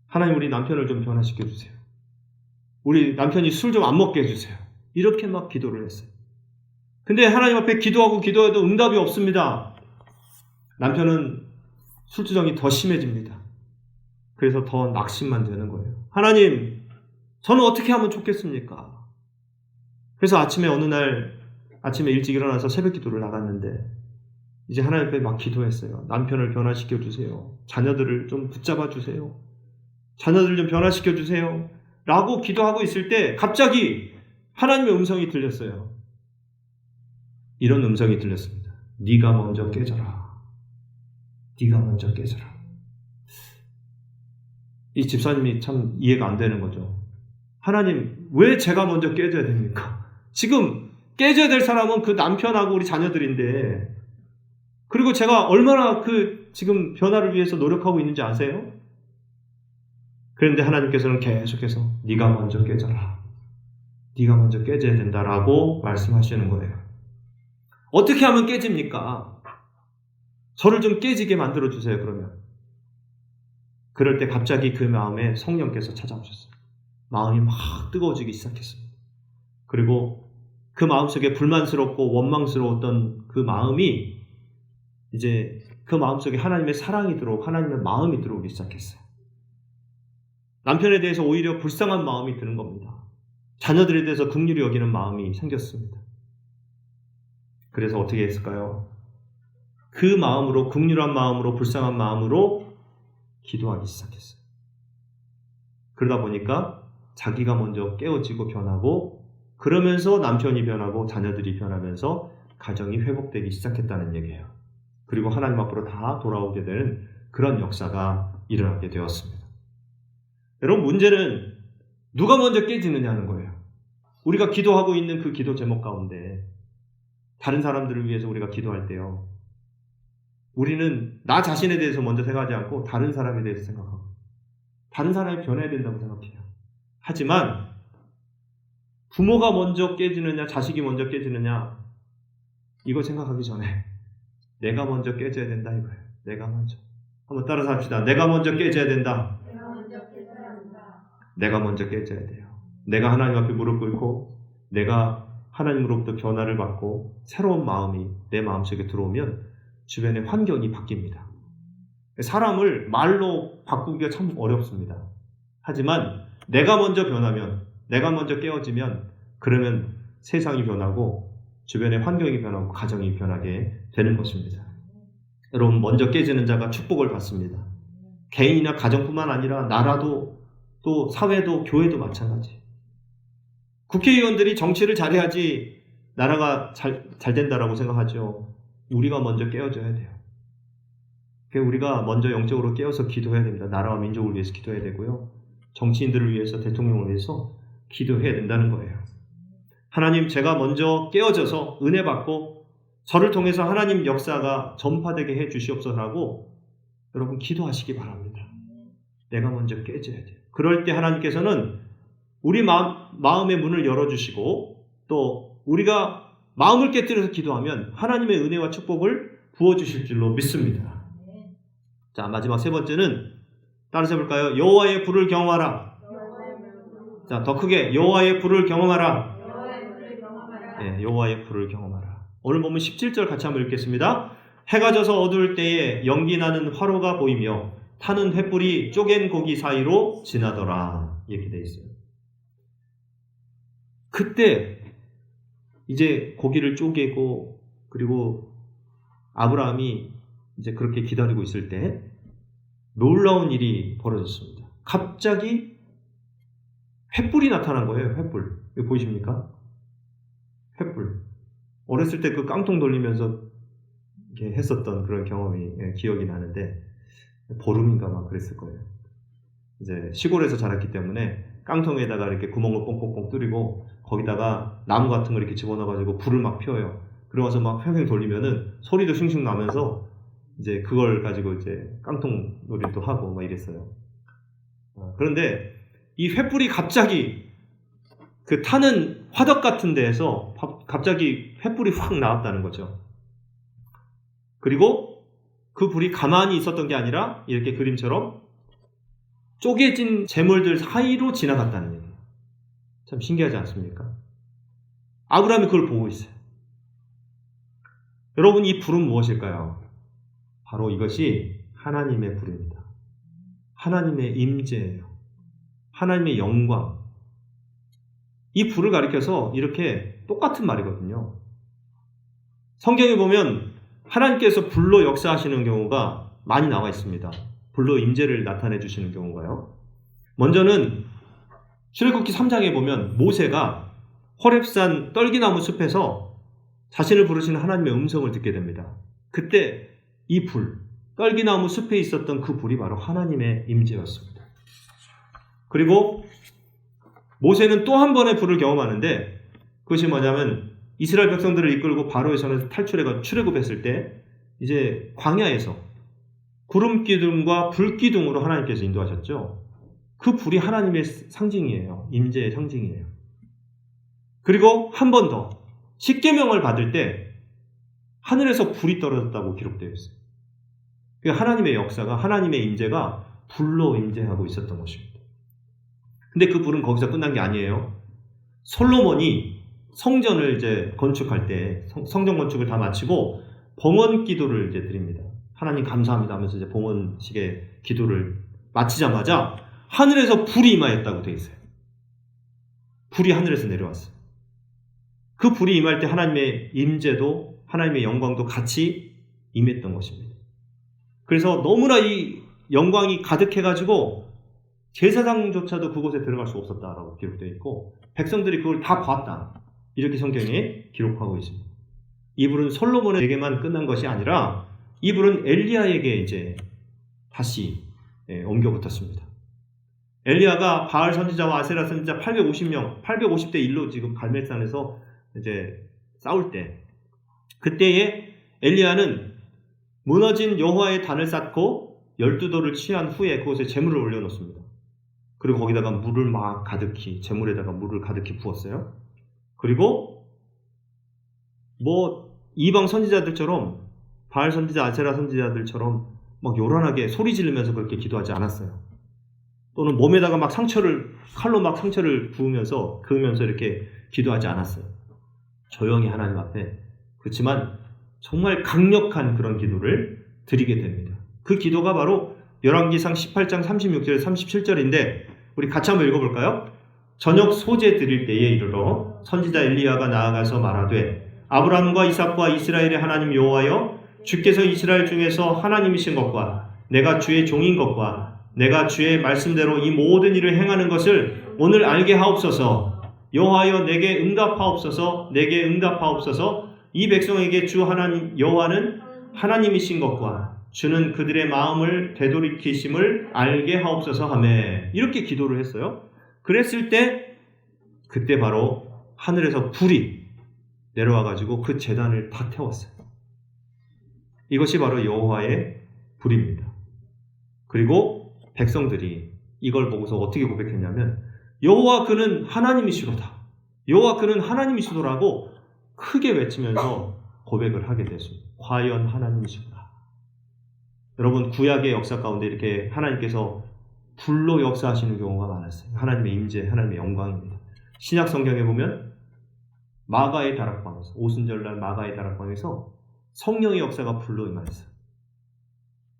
하나님, 우리 남편을 좀 변화시켜 주세요. 우리 남편이 술 좀 안 먹게 해주세요. 이렇게 막 기도를 했어요. 근데 하나님 앞에 기도하고 기도해도 응답이 없습니다. 남편은 술주정이 더 심해집니다. 그래서 더 낙심만 되는 거예요. 하나님, 저는 어떻게 하면 좋겠습니까? 그래서 어느 날 아침에 일찍 일어나서 새벽 기도를 나갔는데 이제 하나님 앞에 막 기도했어요. 남편을 변화시켜 주세요. 자녀들을 좀 붙잡아 주세요. 자녀들 좀 변화시켜 주세요. 라고 기도하고 있을 때 갑자기 하나님의 음성이 들렸어요. 이런 음성이 들렸습니다. 네가 먼저 깨져라. 네가 먼저 깨져라. 이 집사님이 참 이해가 안 되는 거죠. 하나님, 왜 제가 먼저 깨져야 됩니까? 지금 깨져야 될 사람은 그 남편하고 우리 자녀들인데, 그리고 제가 얼마나 지금 변화를 위해서 노력하고 있는지 아세요? 그런데 하나님께서는 계속해서 네가 먼저 깨져라. 네가 먼저 깨져야 된다라고 말씀하시는 거예요. 어떻게 하면 깨집니까? 저를 좀 깨지게 만들어주세요, 그러면. 그럴 때 갑자기 그 마음에 성령께서 찾아오셨어요. 마음이 막 뜨거워지기 시작했습니다. 그리고 그 마음속에 불만스럽고 원망스러웠던 그 마음이 이제 그 마음속에 하나님의 사랑이 들어오고 하나님의 마음이 들어오기 시작했어요. 남편에 대해서 오히려 불쌍한 마음이 드는 겁니다. 자녀들에 대해서 긍휼히 여기는 마음이 생겼습니다. 그래서 어떻게 했을까요? 그 마음으로, 긍휼한 마음으로, 불쌍한 마음으로 기도하기 시작했어요. 그러다 보니까 자기가 먼저 깨어지고 변하고, 그러면서 남편이 변하고 자녀들이 변하면서 가정이 회복되기 시작했다는 얘기예요. 그리고 하나님 앞으로 다 돌아오게 되는 그런 역사가 일어나게 되었습니다. 여러분, 문제는 누가 먼저 깨지느냐 하는 거예요. 우리가 기도하고 있는 그 기도 제목 가운데 다른 사람들을 위해서 우리가 기도할 때요, 우리는 나 자신에 대해서 먼저 생각하지 않고 다른 사람에 대해서 생각하고 다른 사람이 변해야 된다고 생각해요. 하지만 부모가 먼저 깨지느냐 자식이 먼저 깨지느냐 이거 생각하기 전에 내가 먼저 깨져야 된다 이거예요. 내가 먼저. 한번 따라서 합시다. 내가 먼저 깨져야 된다. 내가 먼저 깨져야 돼요. 내가 하나님 앞에 무릎 꿇고 내가 하나님으로부터 변화를 받고 새로운 마음이 내 마음속에 들어오면 주변의 환경이 바뀝니다. 사람을 말로 바꾸기가 참 어렵습니다. 하지만 내가 먼저 변하면, 내가 먼저 깨어지면 그러면 세상이 변하고 주변의 환경이 변하고 가정이 변하게 되는 것입니다. 여러분, 먼저 깨지는 자가 축복을 받습니다. 개인이나 가정뿐만 아니라 나라도 또 사회도 교회도 마찬가지. 국회의원들이 정치를 잘해야지 나라가 잘 된다라고 생각하죠. 우리가 먼저 깨어져야 돼요. 우리가 먼저 영적으로 깨어서 기도해야 됩니다. 나라와 민족을 위해서 기도해야 되고요. 정치인들을 위해서, 대통령을 위해서 기도해야 된다는 거예요. 하나님, 제가 먼저 깨어져서 은혜 받고 저를 통해서 하나님 역사가 전파되게 해 주시옵소서라고 여러분 기도하시기 바랍니다. 내가 먼저 깨져야 돼요. 그럴 때 하나님께서는 우리 마음의 문을 열어주시고 또 우리가 마음을 깨뜨려서 기도하면 하나님의 은혜와 축복을 부어주실 줄로 믿습니다. 자, 마지막 세 번째는 따라서 해볼까요? 여호와의 불을 경험하라. 자, 더 크게 여호와의 불을 경험하라. 네, 여호와의 불을 경험하라. 오늘 보면 17절 같이 한번 읽겠습니다. 해가 져서 어두울 때에 연기 나는 화로가 보이며 타는 횃불이 쪼갠 고기 사이로 지나더라. 이렇게 돼 있어요. 그때 이제 고기를 쪼개고 그리고 아브라함이 이제 그렇게 기다리고 있을 때 놀라운 일이 벌어졌습니다. 갑자기 횃불이 나타난 거예요. 횃불. 이거 보이십니까? 횃불. 어렸을 때 그 깡통 돌리면서 이렇게 했었던 그런 경험이 기억이 나는데 보름인가 막 그랬을 거예요. 이제 시골에서 자랐기 때문에 깡통에다가 이렇게 구멍을 뽕뽕뽕 뚫리고 거기다가 나무 같은 걸 이렇게 집어넣어가지고 불을 막 피워요. 그러고서 막 횡횡 돌리면은 소리도 슝슝 나면서 이제 그걸 가지고 이제 깡통 놀이도 하고 막 이랬어요. 그런데 이 횃불이 갑자기 그 타는 화덕 같은 데에서 갑자기 횃불이 확 나왔다는 거죠. 그리고 그 불이 가만히 있었던 게 아니라 이렇게 그림처럼 쪼개진 재물들 사이로 지나갔다는 얘기예요. 참 신기하지 않습니까? 아브라함이 그걸 보고 있어요. 여러분, 이 불은 무엇일까요? 바로 이것이 하나님의 불입니다. 하나님의 임재예요. 하나님의 영광. 이 불을 가리켜서 이렇게 똑같은 말이거든요. 성경에 보면 하나님께서 불로 역사하시는 경우가 많이 나와 있습니다. 불로 임재를 나타내 주시는 경우가요. 먼저는 출애굽기 3장에 보면 모세가 호렙산 떨기나무 숲에서 자신을 부르시는 하나님의 음성을 듣게 됩니다. 그때 이 불, 떨기나무 숲에 있었던 그 불이 바로 하나님의 임재였습니다. 그리고 모세는 또 한 번의 불을 경험하는데 그것이 뭐냐면 이스라엘 백성들을 이끌고 바로의 손에서 탈출해가 출애굽했을 때 이제 광야에서 구름 기둥과 불 기둥으로 하나님께서 인도하셨죠. 그 불이 하나님의 상징이에요. 임재의 상징이에요. 그리고 한 번 더 십계명을 받을 때 하늘에서 불이 떨어졌다고 기록되어 있어요. 그러니까 하나님의 역사가, 하나님의 임재가 불로 임재하고 있었던 것입니다. 근데 그 불은 거기서 끝난 게 아니에요. 솔로몬이 성전을 이제 건축할 때 성전 건축을 다 마치고 봉헌 기도를 이제 드립니다. 하나님 감사합니다 하면서 이제 봉헌식의 기도를 마치자마자 하늘에서 불이 임하였다고 되어 있어요. 불이 하늘에서 내려왔어요. 그 불이 임할 때 하나님의 임재도 하나님의 영광도 같이 임했던 것입니다. 그래서 너무나 이 영광이 가득해가지고 제사장조차도 그곳에 들어갈 수 없었다라고 기록되어 있고 백성들이 그걸 다 봤다. 이렇게 성경에 기록하고 있습니다. 이 불은 솔로몬에게만 끝난 것이 아니라 이 불은 엘리야에게 이제 다시 옮겨 붙었습니다. 엘리야가 바알 선지자와 아세라 선지자 850대 1로 지금 갈멜산에서 이제 싸울 때 그때에 엘리야는 무너진 여호와의 단을 쌓고 12돌을 취한 후에 그곳에 제물을 올려놓습니다. 그리고 거기다가 물을 막 가득히 제물에다가 물을 가득히 부었어요. 그리고 뭐 이방 선지자들처럼 바알 선지자, 아세라 선지자들처럼 막 요란하게 소리 지르면서 그렇게 기도하지 않았어요. 또는 몸에다가 막 칼로 막 상처를 그으면서 이렇게 기도하지 않았어요. 조용히 하나님 앞에. 그렇지만 정말 강력한 그런 기도를 드리게 됩니다. 그 기도가 바로 열왕기상 18장 36절 37절인데 우리 같이 한번 읽어볼까요? 저녁 소제 드릴 때에 이르러 선지자 엘리야가 나아가서 말하되 아브라함과 이삭과 이스라엘의 하나님 여호와여 주께서 이스라엘 중에서 하나님이신 것과 내가 주의 종인 것과 내가 주의 말씀대로 이 모든 일을 행하는 것을 오늘 알게 하옵소서. 여호와여 내게 응답하옵소서. 내게 응답하옵소서. 이 백성에게 주 하나님 여호와는 하나님이신 것과 주는 그들의 마음을 되돌이키심을 알게 하옵소서 하매 이렇게 기도를 했어요. 그랬을 때 그때 바로 하늘에서 불이 내려와가지고 그 제단을 다 태웠어요. 이것이 바로 여호와의 불입니다. 그리고 백성들이 이걸 보고서 어떻게 고백했냐면 여호와 그는 하나님이시로다. 여호와 그는 하나님이시도라고 크게 외치면서 고백을 하게 됐습니다. 과연 하나님이시구나. 여러분 구약의 역사 가운데 이렇게 하나님께서 불로 역사하시는 경우가 많았어요. 하나님의 임재, 하나님의 영광입니다. 신약 성경에 보면 마가의 다락방에서 오순절날 마가의 다락방에서 성령의 역사가 불로 임하였어요.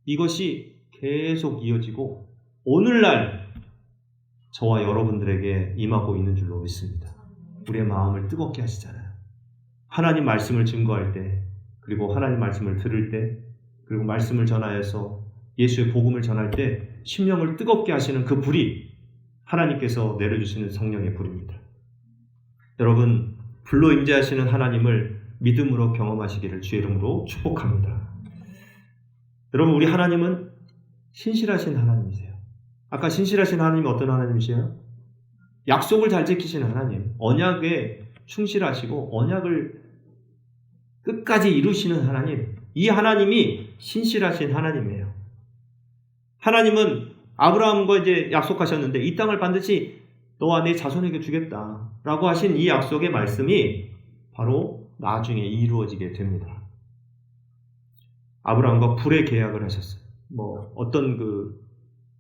이것이 계속 이어지고 오늘날 저와 여러분들에게 임하고 있는 줄로 믿습니다. 우리의 마음을 뜨겁게 하시잖아요. 하나님 말씀을 증거할 때 그리고 하나님 말씀을 들을 때 그리고 말씀을 전하여서 예수의 복음을 전할 때 심령을 뜨겁게 하시는 그 불이 하나님께서 내려주시는 성령의 불입니다. 여러분 불로 임재하시는 하나님을 믿음으로 경험하시기를 주의 이름으로 축복합니다. 여러분 우리 하나님은 신실하신 하나님이세요. 아까 신실하신 하나님이 어떤 하나님이세요? 약속을 잘 지키시는 하나님, 언약에 충실하시고 언약을 끝까지 이루시는 하나님, 이 하나님이 신실하신 하나님이에요. 하나님은 아브라함과 이제 약속하셨는데 이 땅을 반드시 너와 내 자손에게 주겠다라고 하신 이 약속의 말씀이 바로 나중에 이루어지게 됩니다. 아브라함과 불의 계약을 하셨어요. 어떤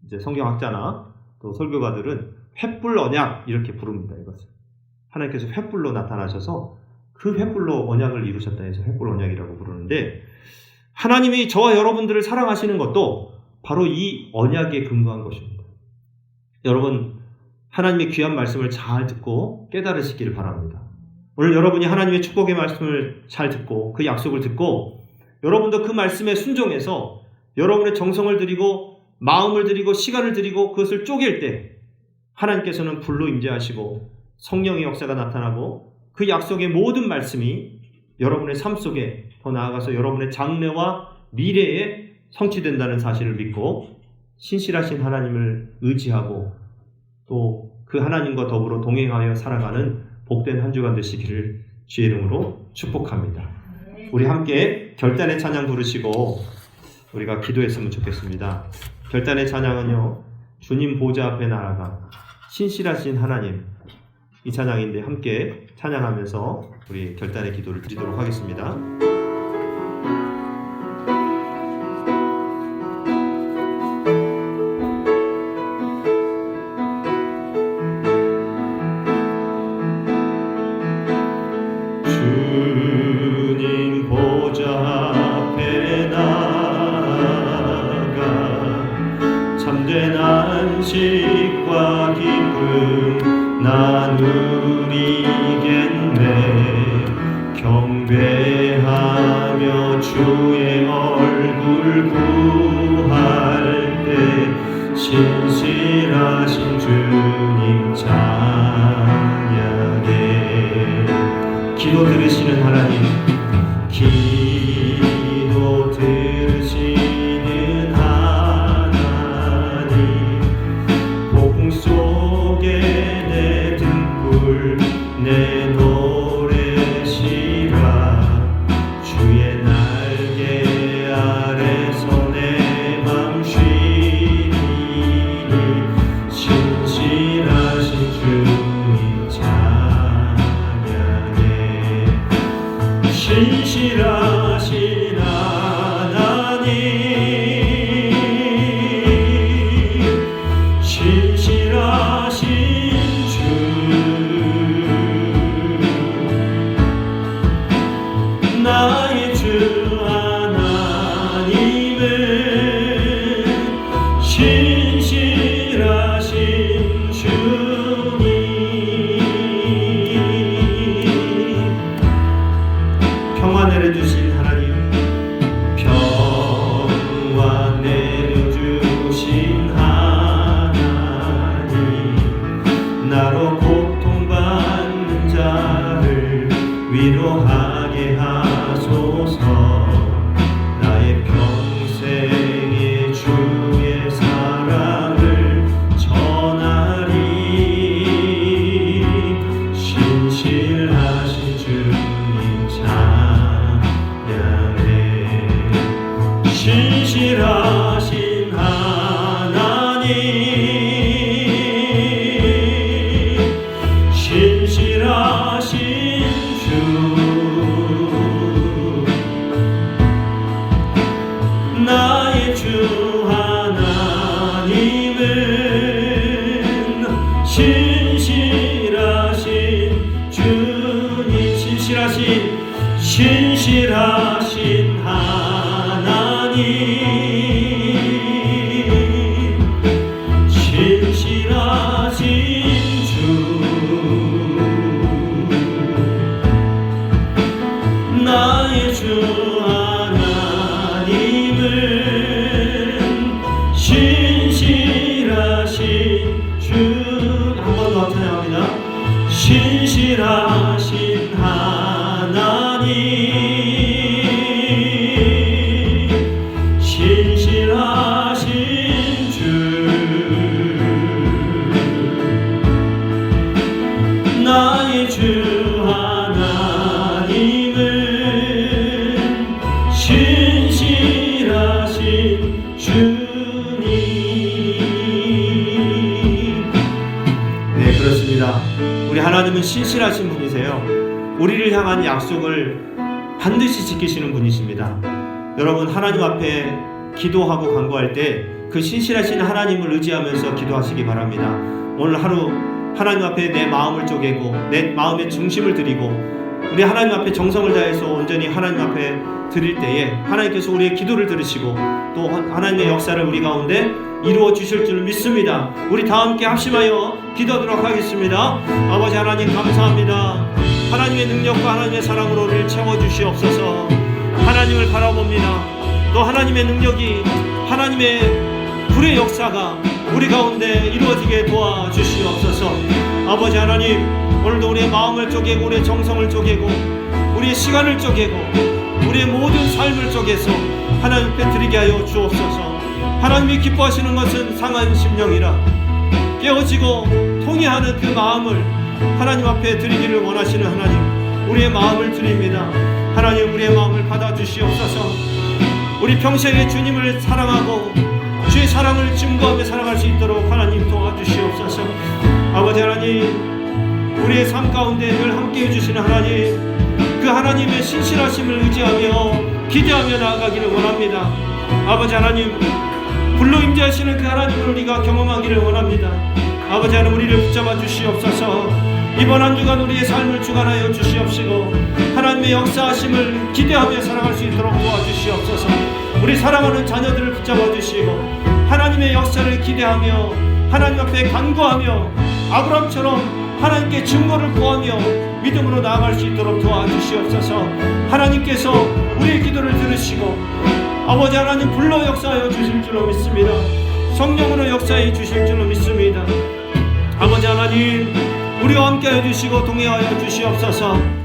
이제 성경학자나 또 설교가들은 횃불 언약 이렇게 부릅니다. 이것을 하나님께서 횃불로 나타나셔서 그 횃불로 언약을 이루셨다 해서 횃불 언약이라고 부르는데, 하나님이 저와 여러분들을 사랑하시는 것도 바로 이 언약에 근거한 것입니다. 여러분, 하나님의 귀한 말씀을 잘 듣고 깨달으시기를 바랍니다. 오늘 여러분이 하나님의 축복의 말씀을 잘 듣고 그 약속을 듣고 여러분도 그 말씀에 순종해서 여러분의 정성을 들이고 마음을 들이고 시간을 들이고 그것을 쪼갤 때 하나님께서는 불로 임재하시고 성령의 역사가 나타나고 그 약속의 모든 말씀이 여러분의 삶 속에, 더 나아가서 여러분의 장래와 미래에 성취된다는 사실을 믿고 신실하신 하나님을 의지하고 또 그 하나님과 더불어 동행하여 살아가는 복된 한 주간 되시기를 주의 이름으로 축복합니다. 우리 함께 결단의 찬양 부르시고 우리가 기도했으면 좋겠습니다. 결단의 찬양은요, 주님 보좌 앞에 나아가 신실하신 하나님, 이 찬양인데 함께 찬양하면서 우리 결단의 기도를 드리도록 하겠습니다. 주님 보좌 앞에 나아가 참된 안식과 기쁨 나누리겠네. 경배하며 주의 얼굴 구할 때 신실하신 주님 찬양해. 기도 들으시는 하나님, 기도 들으시는 하나님, 폭풍 속에 내 등불 내 노래시라. 주의 날개 아래서 내 맘 쉬니 신실하신 주님 찬양해. 신실하신 하나님, 신실하신 주, 나의 주 하나님은 신실하신 주님. 평화 내려주신 하나님, 평화 내려주신 하나님, 나로 고통받는 자를 위로하게 하소서. 나의 평생의 주의 사랑을 전하리. 신실하신 주님 찬양해. 신실하신 하나님, 신실하신 주, 나의 주 하나님은 신실하신 주님. 신실하신 하나님, 신실하신 주, 나의 주 하나님은 신실하신 주. 한 번 더 찬양합니다. 신실하신 하나님, 신실하신 신실하신 주님. 네, 그렇습니다. 우리 하나님은 신실하신 분이세요. 우리를 향한 약속을 반드시 지키시는 분이십니다. 여러분, 하나님 앞에 기도하고 간구할 때 그 신실하신 하나님을 의지하면서 기도하시기 바랍니다. 오늘 하루 하나님 앞에 내 마음을 쪼개고 내 마음의 중심을 드리고 우리 하나님 앞에 정성을 다해서 온전히 하나님 앞에 드릴 때에 하나님께서 우리의 기도를 들으시고 또 하나님의 역사를 우리 가운데 이루어 주실 줄 믿습니다. 우리 다 함께 합심하여 기도하도록 하겠습니다. 아버지 하나님, 감사합니다. 하나님의 능력과 하나님의 사랑으로 우리를 채워주시옵소서. 하나님을 바라봅니다. 또 하나님의 능력이, 하나님의 불의 역사가 우리 가운데 이루어지게 도와주시옵소서. 아버지 하나님, 오늘도 우리의 마음을 쪼개고 우리의 정성을 쪼개고 우리의 시간을 쪼개고 우리의 모든 삶을 쪼개서 하나님 앞에 드리게 하여 주옵소서. 하나님이 기뻐하시는 것은 상한 심령이라 깨어지고 통회하는 그 마음을 하나님 앞에 드리기를 원하시는 하나님, 우리의 마음을 드립니다. 하나님, 우리의 마음을 받아주시옵소서. 우리 평생에 주님을 사랑하고 주의 사랑을 증거하며 살아갈 수 있도록 하나님 도와주시옵소서. 아버지 하나님, 우리의 삶 가운데 늘 함께해 주시는 하나님, 그 하나님의 신실하심을 의지하며 기대하며 나아가기를 원합니다. 아버지 하나님, 불로 임재하시는 그 하나님을 우리가 경험하기를 원합니다. 아버지 하나님, 우리를 붙잡아 주시옵소서. 이번 한 주간 우리의 삶을 주관하여 주시옵시고 하나님의 역사하심을 기대하며 살아갈 수 있도록 도와주시옵소서. 우리 사랑하는 자녀들을 붙잡아 주시고 하나님의 역사를 기대하며 하나님 앞에 간구하며 아브라함처럼 하나님께 증거를 구하며 믿음으로 나아갈 수 있도록 도와주시옵소서. 하나님께서 우리의 기도를 들으시고 아버지 하나님 불러 역사하여 주실 줄로 믿습니다. 성령으로 역사해 주실 줄로 믿습니다. 아버지 하나님, 우리와 함께하여 주시고 동행하여 주시옵소서.